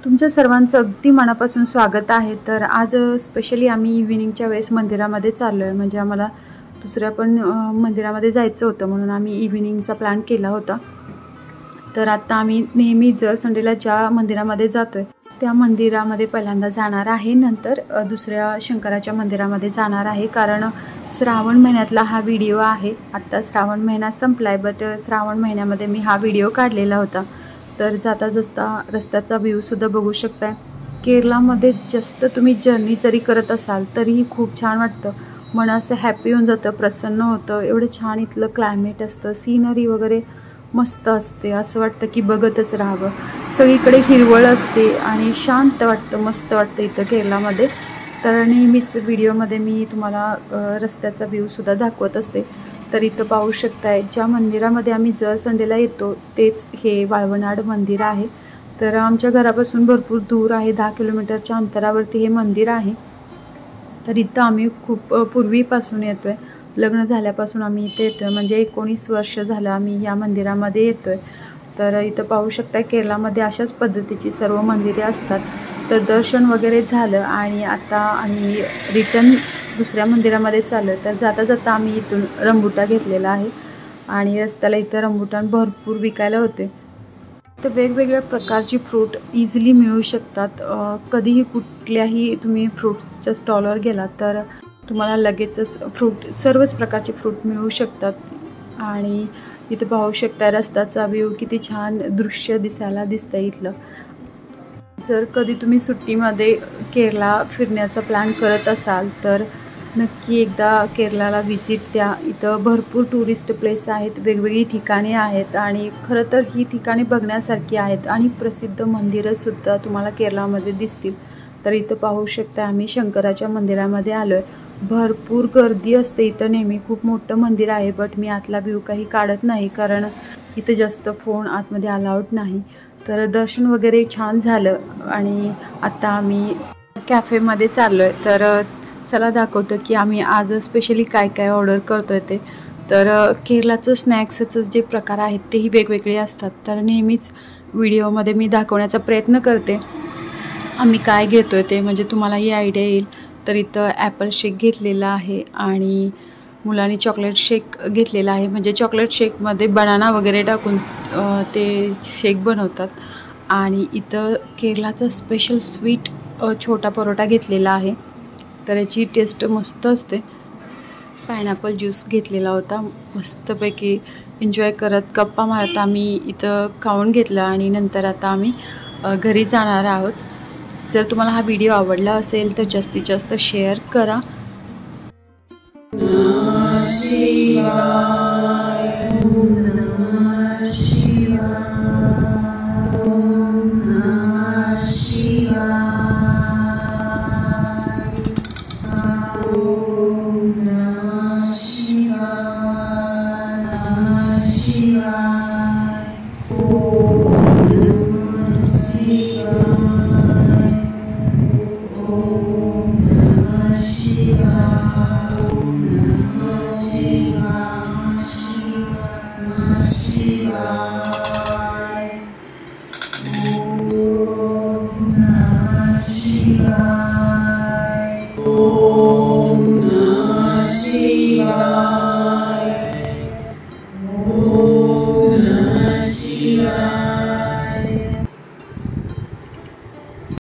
तुमच्या सर्वांचं अगदी मनापासून स्वागत आहे। तर आज स्पेशली आम्ही इव्हिनिंगच्या वेळेस मंदिरामध्ये चाललो आहे। म्हणजे आम्हाला दुसऱ्या पण मंदिरामध्ये जायचं होतं, म्हणून आम्ही इव्हिनिंगचा प्लॅन केला होता। तर आता आम्ही नेहमी जर संडेला ज्या मंदिरामध्ये जातोय त्या मंदिरामध्ये पहिल्यांदा जाणार आहे, नंतर दुसऱ्या शंकराच्या मंदिरामध्ये जाणार आहे। कारण श्रावण महिन्यातला हा व्हिडिओ आहे। आता श्रावण महिना संपलाय, बट श्रावण महिन्यामध्ये मी हा व्हिडिओ काढलेला होता। तर जाता जाता रस्त्याचा व्ह्यू सुद्धा बघू शकताय। केरळमध्ये जस्ट तुम्ही जर्नी जरी करत असाल तरीही खूप छान वाटतं, मन असं हॅपी होऊन जातं, प्रसन्न होतं। एवढं छान इथलं क्लायमेट असतं, सीनरी वगैरे मस्त असते, असं वाटतं की बघतच राहावं। सगळीकडे हिरवळ असते आणि शांत वाटतं, मस्त वाटतं इथं केरळमध्ये। तर नेहमीच व्हिडिओमध्ये मी तुम्हाला रस्त्याचा व्ह्यू सुद्धा दाखवत असते। तर इथं पाहू शकताय, ज्या मंदिरामध्ये आम्ही जर संडेला येतो तेच हे वाळवनाड मंदिर आहे। तर आमच्या घरापासून भरपूर दूर आहे, 10 किलोमीटरच्या अंतरावरती हे मंदिर आहे। तर इथं आम्ही खूप पूर्वीपासून येतोय, लग्न झाल्यापासून आम्ही इथे येतोय, म्हणजे 19 वर्ष झालं आम्ही या मंदिरामध्ये येतोय। तर इथं पाहू शकता, केरळमध्ये अशाच पद्धतीची सर्व मंदिरे असतात। तर दर्शन वगैरे झालं आणि आता आम्ही रिटर्न दुसऱ्या मंदिरामध्ये चाललो। तर जाता जाता आम्ही इथून रंबुटा घेतलेला आहे आणि रस्त्याला इथं रंबुटान भरपूर विकायला होते। तर वेगवेगळ्या प्रकारची फ्रूट इझिली मिळू शकतात। कधीही कुठल्याही तुम्ही फ्रूटच्या स्टॉलवर गेलात तर तुम्हाला लगेचच सर्वच प्रकारचे फ्रूट मिळू शकतात। आणि इथं पाहू शकता रस्त्याचा व्ह्यू, किती छान दृश्य दिसतं इथलं। जर कधी तुम्ही सुट्टीमध्ये केरळ फिरण्याचा प्लॅन करत असाल तर नक्की एकदा केरळला व्हिजिट द्या। इथं भरपूर टुरिस्ट प्लेस आहेत, वेगवेगळी ठिकाणे आहेत आणि खरं तर ही ठिकाणे बघण्यासारखी आहेत आणि प्रसिद्ध मंदिरंसुद्धा तुम्हाला केरळमध्ये दिसतील। तर इथं पाहू शकता, आम्ही शंकराच्या मंदिरामध्ये आलो आहे। भरपूर गर्दी असते इथं, नेहमी खूप मोठं मंदिर आहे, बट मी आतला व्ह्यू काही काढत नाही कारण इथं जास्त फोन आतमध्ये अलाउड नाही। तर दर्शन वगैरे छान झालं आणि आता आम्ही कॅफेमध्ये चाललो आहे। तर चला दाखवतो की आम्ही आज स्पेशली काय काय ऑर्डर करतोय ते। तर केरळाचं स्नॅक्सचं जे प्रकार आहेत तेही वेगवेगळे असतात, तर नेहमीच व्हिडिओमध्ये मी दाखवण्याचा प्रयत्न करते आम्ही काय घेतोय ते, म्हणजे तुम्हालाही आयडिया येईल। तर इथं ॲपल शेक घेतलेला आहे आणि मुलांनी चॉकलेट शेक घेतलेला आहे, म्हणजे चॉकलेट शेकमध्ये बनाना वगैरे टाकून ते शेक बनवतात। आणि इथं केरळाचा स्पेशल स्वीट छोटा परोठा घेतलेला आहे, तर याची टेस्ट मस्त असते। पायनॅपल ज्यूस घेतलेला होता, मस्तपैकी एन्जॉय करत गप्पा मारत आम्ही इथं खाऊन घेतलं आणि नंतर आता आम्ही घरी जाणार आहोत। जर तुम्हाला हा व्हिडिओ आवडला असेल तर जास्तीत जास्त शेअर करा।